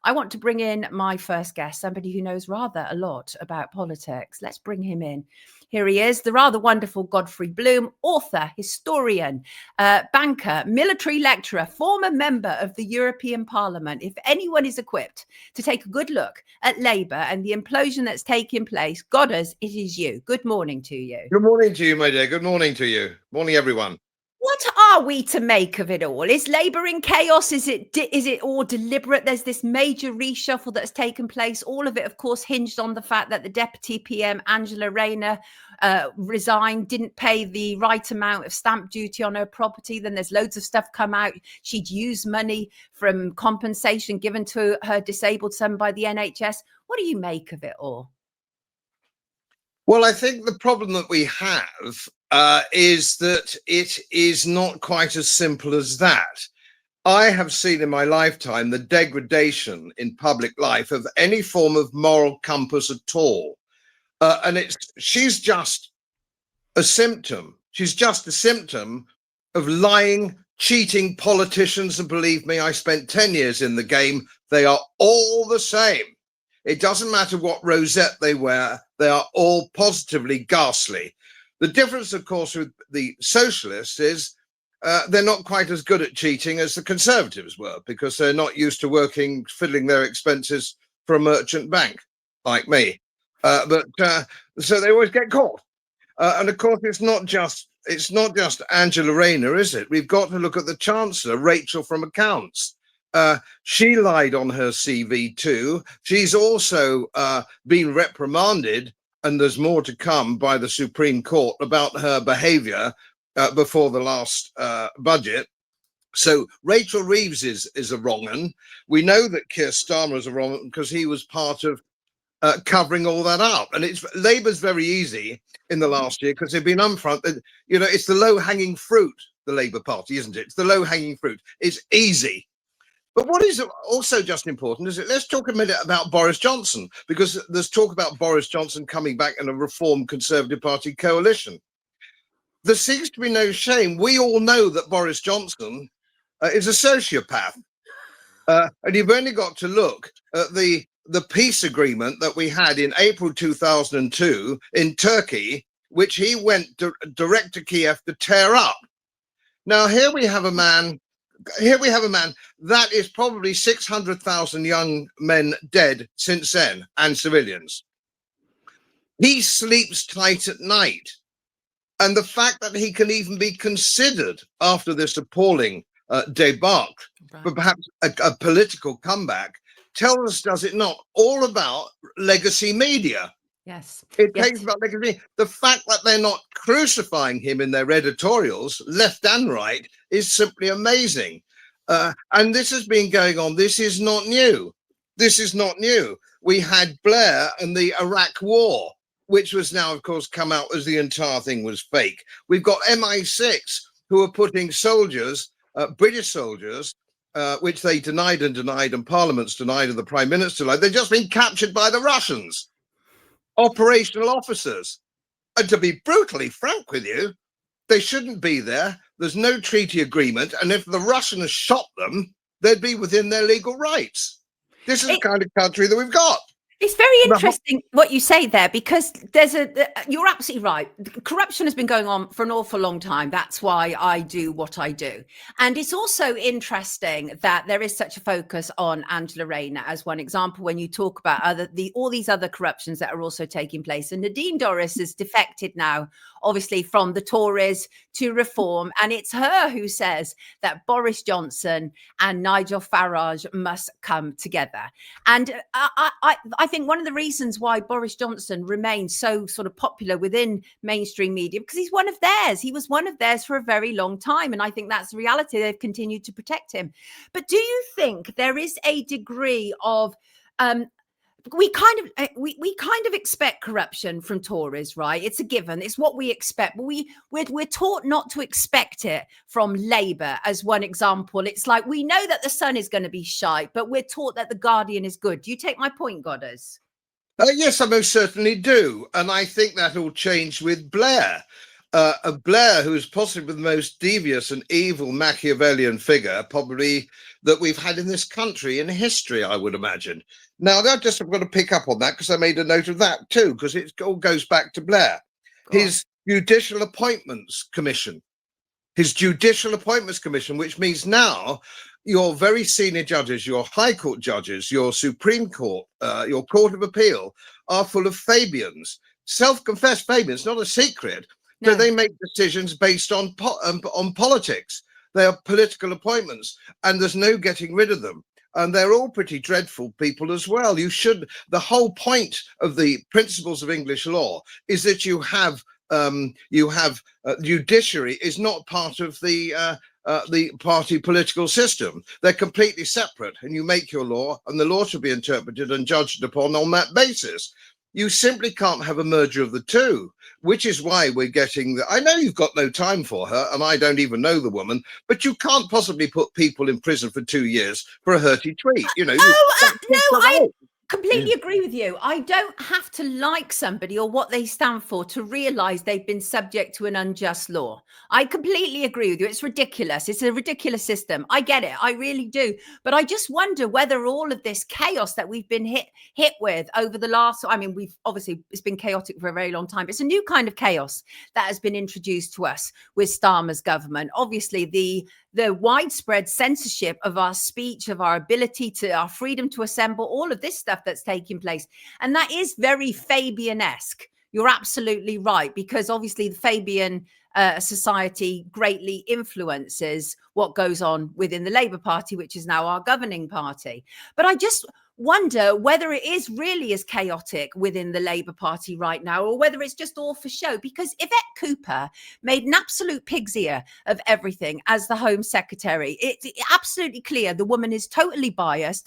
I want to bring in my first guest, somebody who knows rather a lot about politics. Let's bring him in. Here he is, the rather wonderful Godfrey Bloom, author, historian, banker, military lecturer, former member of the European Parliament. If anyone is equipped to take a good look at Labour and the implosion that's taking place, Godders, it is you. Good morning to you. Good morning to you, my dear. Good morning to you. Morning, everyone. What are we to make of it all? Is Labour in chaos? Is it all deliberate? There's this major reshuffle that's taken place. All of it, of course, hinged on the fact that the Deputy PM, Angela Rayner, resigned, didn't pay the right amount of stamp duty on her property. Then there's loads of stuff come out. She'd used money from compensation given to her disabled son by the NHS. What do you make of it all? Well, I think the problem that we have is that it is not quite as simple as that. I have seen in my lifetime the degradation in public life of any form of moral compass at all. And she's just a symptom. She's just a symptom of lying, cheating politicians. And believe me, I spent 10 years in the game. They are all the same. It doesn't matter what rosette they wear. They are all positively ghastly. The difference, of course, with the socialists is they're not quite as good at cheating as the Conservatives were, because they're not used to fiddling their expenses for a merchant bank like me. So they always get caught. And of course, it's not just Angela Rayner, is it? We've got to look at the Chancellor, Rachel from Accounts. She lied on her CV too. She's also been reprimanded, and there's more to come, by the Supreme Court about her behaviour before the last budget. So Rachel Reeves is a wrong un. We know that Keir Starmer is a wrong un because he was part of covering all that up. And Labour's very easy in the last year because they've been upfront. It's the low-hanging fruit, the Labour Party, isn't it? It's the low-hanging fruit. It's easy. But what is also just important is that let's talk a minute about Boris Johnson, because there's talk about Boris Johnson coming back in a reformed Conservative Party coalition. There seems to be no shame. We all know that Boris Johnson is a sociopath. And you've only got to look at the peace agreement that we had in April 2002 in Turkey, which he went direct to Kiev to tear up. Now, here we have a man that is probably 600,000 young men dead since then, and civilians. He sleeps tight at night. And the fact that he can even be considered after this appalling debacle, but perhaps a political comeback, tells us, does it not, all about legacy media? Yes. It takes about legacy. The fact that they're not crucifying him in their editorials, left and right, is simply amazing. And this has been going on. This is not new. We had Blair and the Iraq War, which was now, of course, come out as the entire thing was fake. We've got MI6 who are putting soldiers, British soldiers, which they denied, and Parliament's denied, and the Prime Minister lied. They've just been captured by the Russians, operational officers. And to be brutally frank with you, they shouldn't be there. There's no treaty agreement. And if the Russians shot them, they'd be within their legal rights. This is the kind of country that we've got. It's very interesting what you say there, because you're absolutely right. Corruption has been going on for an awful long time. That's why I do what I do. And it's also interesting that there is such a focus on Angela Rayner as one example when you talk about all these other corruptions that are also taking place. And Nadine Dorries has defected now, obviously, from the Tories to Reform. And it's her who says that Boris Johnson and Nigel Farage must come together. And I think one of the reasons why Boris Johnson remains so sort of popular within mainstream media, because he's one of theirs. He was one of theirs for a very long time. And I think that's the reality. They've continued to protect him. But do you think there is a degree of we kind of expect corruption from Tories, right? It's a given. It's what we expect. But we're taught not to expect it from Labour, as one example. It's like we know that the Sun is going to be shite, but we're taught that the Guardian is good. Do you take my point, Godders? Yes, I most certainly do. And I think that all changed with Blair. Blair, who is possibly the most devious and evil Machiavellian figure, probably that we've had in this country in history, I would imagine. Now, I've got to pick up on that because I made a note of that too, because it all goes back to Blair. His Judicial Appointments Commission. His Judicial Appointments Commission, which means now your very senior judges, your High Court judges, your Supreme Court, your Court of Appeal are full of Fabians, self-confessed Fabians, not a secret. No. So they make decisions based on politics. They are political appointments, and there's no getting rid of them. And they're all pretty dreadful people as well. The whole point of the principles of English law is that you have judiciary is not part of the party political system. They're completely separate, and you make your law, and the law should be interpreted and judged upon on that basis. You simply can't have a merger of the two, which is why we're getting I know you've got no time for her, and I don't even know the woman, but you can't possibly put people in prison for 2 years for a hurty tweet. You know, I completely agree with you. I don't have to like somebody or what they stand for to realize they've been subject to an unjust law. I completely agree with you. It's ridiculous. It's a ridiculous system. I get it. I really do. But I just wonder whether all of this chaos that we've been hit with over the last, it's been chaotic for a very long time. It's a new kind of chaos that has been introduced to us with Starmer's government. Obviously, the widespread censorship of our speech, of our ability to, our freedom to assemble, all of this stuff that's taking place. And that is very Fabian-esque. You're absolutely right, because obviously the Fabian society greatly influences what goes on within the Labour Party, which is now our governing party. But I just wonder whether it is really as chaotic within the Labour Party right now, or whether it's just all for show, because Yvette Cooper made an absolute pig's ear of everything as the Home Secretary. It's absolutely clear the woman is totally biased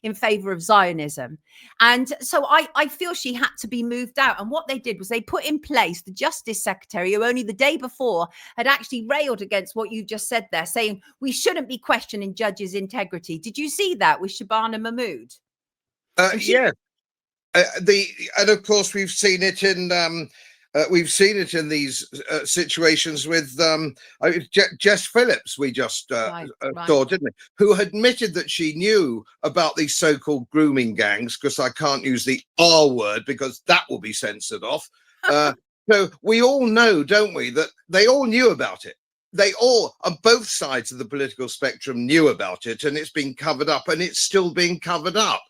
in favour of Zionism. And so I feel she had to be moved out. And what they did was they put in place the Justice Secretary, who only the day before had actually railed against what you just said there, saying we shouldn't be questioning judges' integrity. Did you see that with Shabana Mahmood? Yeah, and of course we've seen it in these situations with Jess Phillips. We just saw, didn't we? Who admitted that she knew about these so-called grooming gangs, because I can't use the R word because that will be censored off. So we all know, don't we, that they all knew about it. They all, on both sides of the political spectrum, knew about it, and it's been covered up, and it's still being covered up.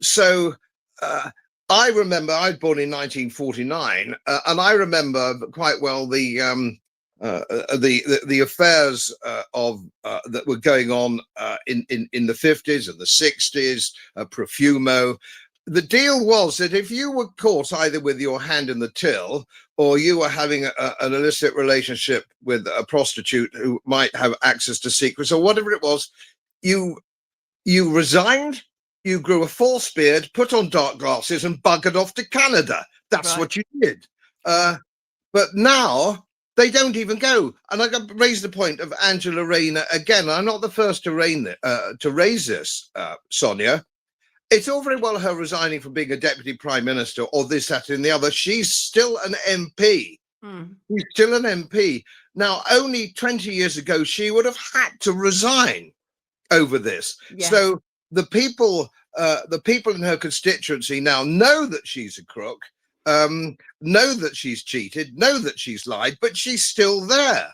So I remember I was born in 1949, and I remember quite well the affairs that were going on in the 50s and the 60s, Profumo. The deal was that if you were caught either with your hand in the till, or you were having an illicit relationship with a prostitute who might have access to secrets, or whatever it was, you resigned, you grew a false beard, put on dark glasses, and buggered off to Canada. That's what you did. But now they don't even go. And I got raised the point of Angela Rayner again. I'm not the first to raise this, Sonia. It's all very well her resigning from being a deputy prime minister or this, that, and the other. She's still an MP. She's still an MP. Now, only 20 years ago, she would have had to resign over this. Yes. So the people in her constituency now know that she's a crook, know that she's cheated, know that she's lied, but she's still there.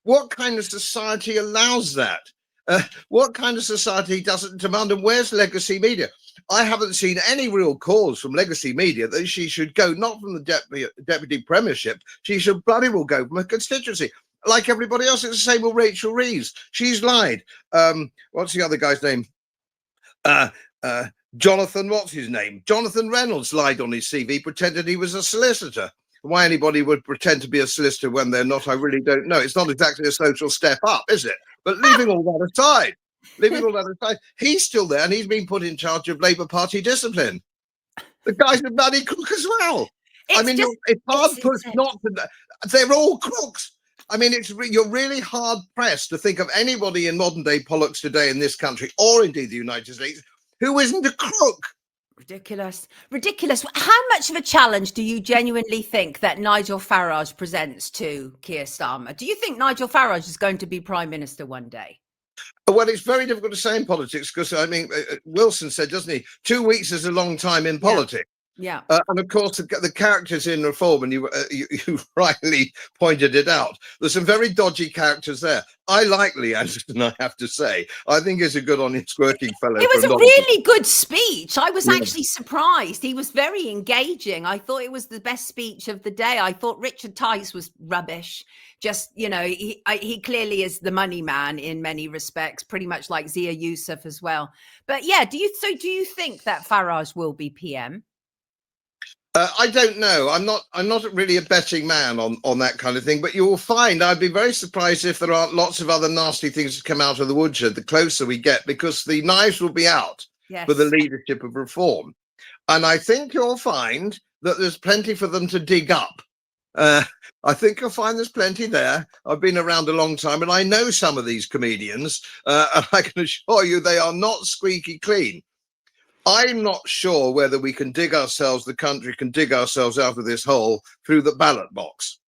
What kind of society allows that? What kind of society doesn't demand? And where's legacy media? I haven't seen any real cause from legacy media that she should go, not from the deputy premiership. She should bloody well go from her constituency. Like everybody else, it's the same with Rachel Reeves. She's lied. What's the other guy's name? Jonathan, what's his name? Jonathan Reynolds lied on his CV, pretended he was a solicitor. Why anybody would pretend to be a solicitor when they're not, I really don't know. It's not exactly a social step up, is it? But leaving all that aside, he's still there, and he's been put in charge of Labour Party discipline. The guy's a bloody crook as well. It's hard pushed not to. They're all crooks. I mean, you're really hard pressed to think of anybody in modern day politics today in this country, or indeed the United States, who isn't a crook. Ridiculous. How much of a challenge do you genuinely think that Nigel Farage presents to Keir Starmer? Do you think Nigel Farage is going to be Prime Minister one day? Well, it's very difficult to say in politics because, I mean, Wilson said, doesn't he, 2 weeks is a long time in politics. Yeah. And of course, the characters in Reform, and you rightly pointed it out, there's some very dodgy characters there. I like Lee Anderson, I have to say. I think he's a good, honest working fellow. It was a really good speech. I was actually surprised. He was very engaging. I thought it was the best speech of the day. I thought Richard Tice was rubbish. Just, you know, he clearly is the money man in many respects, pretty much like Zia Yusuf as well. But yeah, do you think that Farage will be PM? I don't know. I'm not really a betting man on that kind of thing. But you will find I'd be very surprised if there aren't lots of other nasty things that come out of the woodshed the closer we get, because the knives will be out for the leadership of Reform. And I think you'll find that there's plenty for them to dig up. I think you'll find there's plenty there. I've been around a long time, and I know some of these comedians, and I can assure you they are not squeaky clean. I'm not sure whether we can the country can dig ourselves out of this hole through the ballot box.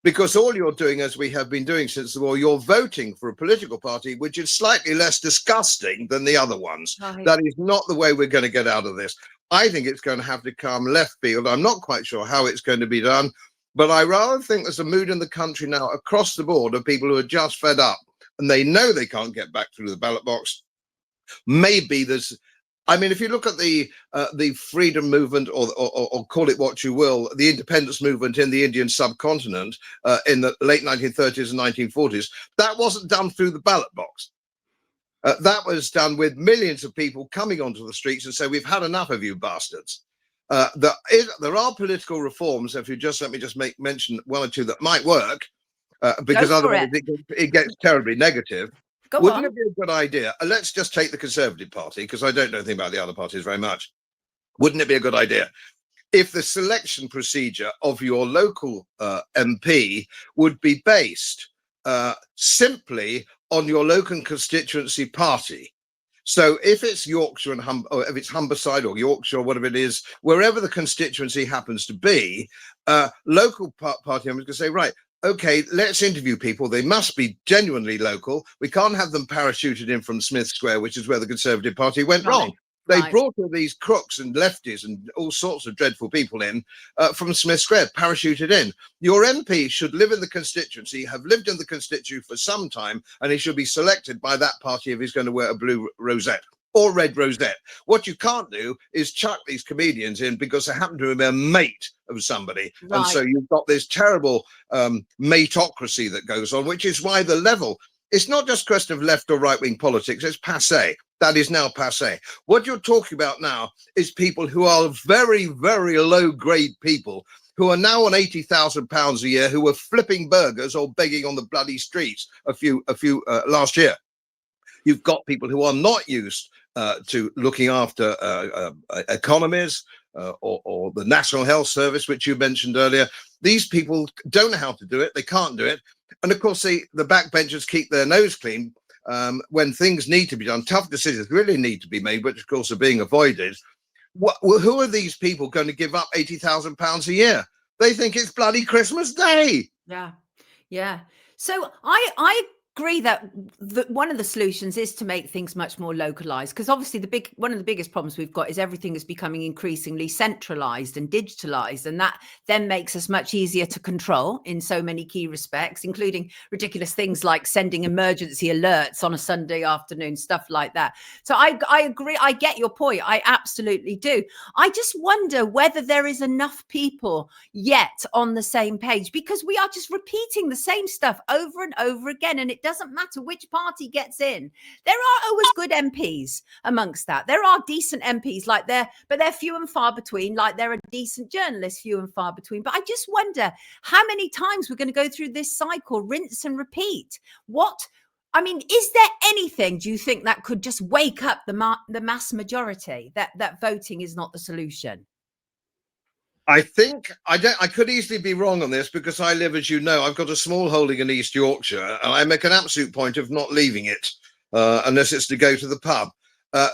Because all you're doing, as we have been doing since the war, you're voting for a political party which is slightly less disgusting than the other ones. Right. That is not the way we're going to get out of this. I think it's going to have to come left field. I'm not quite sure how it's going to be done, but I rather think there's a mood in the country now across the board of people who are just fed up and they know they can't get back through the ballot box. Maybe there's, I mean, if you look at the freedom movement, or call it what you will, the independence movement in the Indian subcontinent in the late 1930s and 1940s, that wasn't done through the ballot box. That was done with millions of people coming onto the streets and say, we've had enough of you bastards. There are political reforms, if you just let me just mention one or two that might work, because otherwise it gets terribly negative. Wouldn't it be a good idea? Let's just take the Conservative Party, because I don't know anything about the other parties very much. Wouldn't it be a good idea if the selection procedure of your local MP would be based simply on your local constituency party? So if it's Yorkshire and or if it's Humberside or Yorkshire or whatever it is, wherever the constituency happens to be, local party members can say, right, okay, let's interview people. They must be genuinely local. We can't have them parachuted in from Smith Square, which is where the Conservative Party went wrong. They brought all these crooks and lefties and all sorts of dreadful people in from Smith Square, parachuted in. Your MP should live in the constituency, have lived in the constituency for some time, and he should be selected by that party if he's going to wear a blue rosette or red rosette. What you can't do is chuck these comedians in because they happen to be a mate of somebody. Right. And so you've got this terrible mateocracy that goes on, which is why the level, it's not just a question of left or right-wing politics, it's passé. That is now passé. What you're talking about now is people who are very, very low-grade people who are now on £80,000 a year, who were flipping burgers or begging on the bloody streets a few last year. You've got people who are not used to looking after economies or the National Health Service, which you mentioned earlier. These people don't know how to do it. They can't do it. And of course, the backbenchers keep their nose clean when things need to be done. Tough decisions really need to be made, which of course are being avoided. Who are these people going to give up £80,000 a year? They think it's bloody Christmas Day. Yeah. So I agree that one of the solutions is to make things much more localized, because obviously one of the biggest problems we've got is everything is becoming increasingly centralized and digitalized, and that then makes us much easier to control in so many key respects, including ridiculous things like sending emergency alerts on a Sunday afternoon, stuff like that. So I agree. I get your point. I absolutely do. I just wonder whether there is enough people yet on the same page, because we are just repeating the same stuff over and over again, and it doesn't matter which party gets in. There are always good MPs amongst that. There are decent MPs but they're few and far between, like there are decent journalists, few and far between. But I just wonder how many times we're going to go through this cycle, rinse and repeat. Is there anything, do you think, that could just wake up the mass majority that voting is not the solution? I think I could easily be wrong on this, because I live, as you know, I've got a small holding in East Yorkshire, and I make an absolute point of not leaving it unless it's to go to the pub.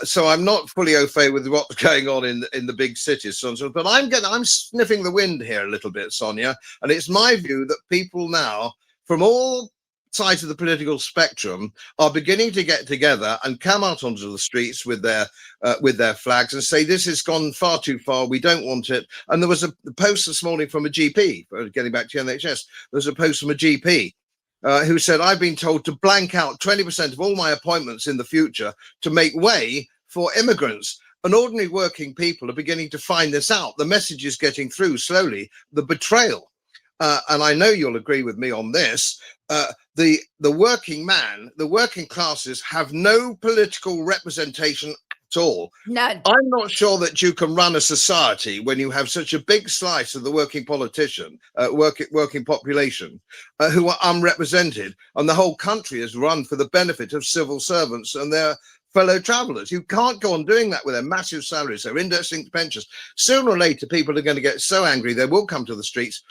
So I'm not fully au fait with what's going on in the big cities, but I'm sniffing the wind here a little bit, Sonia, and it's my view that people now from all sides of the political spectrum are beginning to get together and come out onto the streets with their flags and say, this has gone far too far, we don't want it. And there was a post this morning from a GP, getting back to NHS, there was a post from a GP who said, I've been told to blank out 20% of all my appointments in the future to make way for immigrants. And ordinary working people are beginning to find this out. The message is getting through slowly, the betrayal. And I know you'll agree with me on this. The working man, the working classes have no political representation at all. None. I'm not sure that you can run a society when you have such a big slice of the working working population who are unrepresented, and the whole country is run for the benefit of civil servants and their fellow travelers. You can't go on doing that with their massive salaries, their index-linked pensions. Sooner or later, people are going to get so angry they will come to the streets,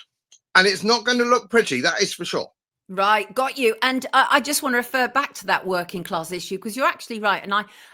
and it's not going to look pretty, that is for sure. Right, got you. And I just want to refer back to that working class issue, because you're actually right.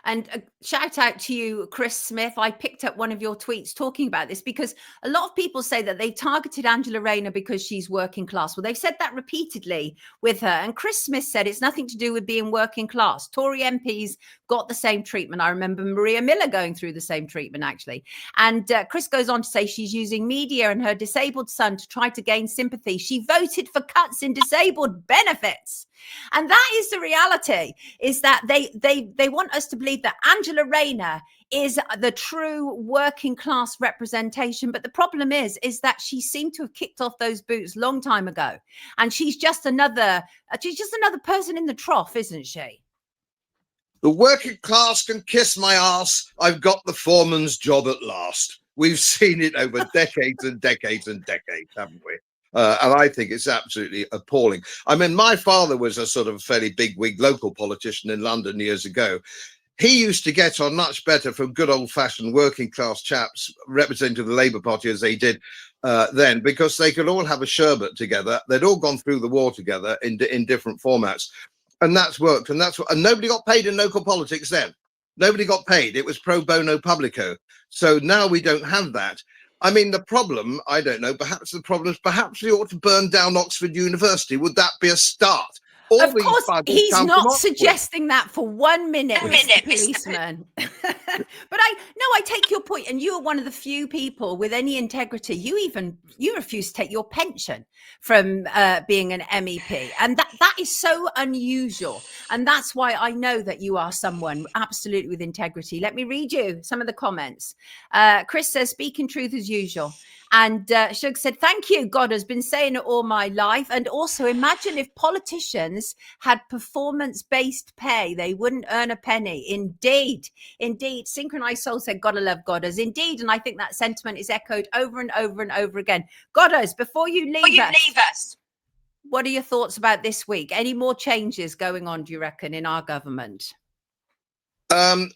And shout out to you, Chris Smith. I picked up one of your tweets talking about this, because a lot of people say that they targeted Angela Rayner because she's working class. Well, they've said that repeatedly with her. And Chris Smith said it's nothing to do with being working class. Tory MPs got the same treatment. I remember Maria Miller going through the same treatment, actually. And Chris goes on to say she's using media and her disabled son to try to gain sympathy. She voted for cuts in disabled benefits. And that is the reality, is that they want us to believe that Angela Rayner is the true working class representation. But the problem is that she seemed to have kicked off those boots a long time ago. And she's just another person in the trough, isn't she? The working class can kiss my ass. I've got the foreman's job at last. We've seen it over decades and decades and decades, haven't we? And I think it's absolutely appalling. I mean, my father was a sort of fairly big-wig local politician in London years ago. He used to get on much better from good old-fashioned working-class chaps representing the Labour Party as they did then, because they could all have a sherbet together. They'd all gone through the war together in different formats. And that's worked. And nobody got paid in local politics then. Nobody got paid. It was pro bono publico. So now we don't have that. I mean, the problem, I don't know, perhaps we ought to burn down Oxford University. Would that be a start? Of course, he's not suggesting that for 1 minute, Mr. Policeman. But I take your point, and you are one of the few people with any integrity. You refuse to take your pension from being an MEP, and that is so unusual. And that's why I know that you are someone absolutely with integrity. Let me read you some of the comments. Chris says, "Speaking truth as usual." And Shug said, "Thank you. God has been saying it all my life." And also, imagine if politicians had performance-based pay, they wouldn't earn a penny. Indeed. Synchronized Soul said, "Gotta love Godders." Indeed. And I think that sentiment is echoed over and over and over again. Godders, before you leave us, what are your thoughts about this week? Any more changes going on, do you reckon, in our government? My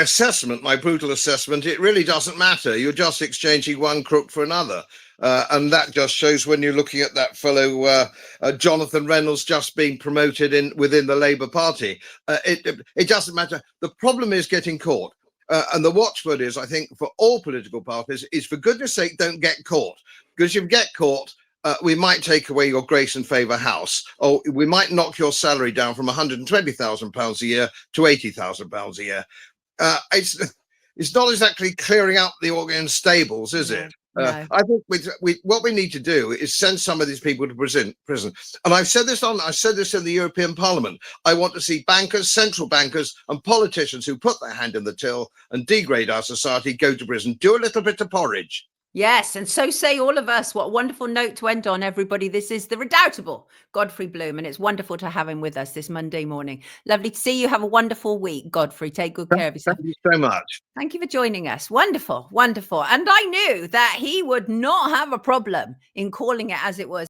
assessment, my brutal assessment, it really doesn't matter. You're just exchanging one crook for another. And that just shows when you're looking at that fellow, Jonathan Reynolds, just being promoted within the Labour Party. It doesn't matter. The problem is getting caught. And the watchword is, I think, for all political parties, is for goodness sake, don't get caught. Because if you get caught, we might take away your grace and favour house, or we might knock your salary down from £120,000 a year to £80,000 a year. It's not exactly clearing out the Organ stables, is it? No. I think what we need to do is send some of these people to prison. And I said this in the European Parliament. I want to see bankers, central bankers, and politicians who put their hand in the till and degrade our society go to prison. Do a little bit of porridge. Yes, and so say all of us. What a wonderful note to end on, everybody. This is the redoubtable Godfrey Bloom, and it's wonderful to have him with us this Monday morning. Lovely to see you. Have a wonderful week, Godfrey. Take good care of yourself. Thank you so much. Thank you for joining us. Wonderful. And I knew that he would not have a problem in calling it as it was.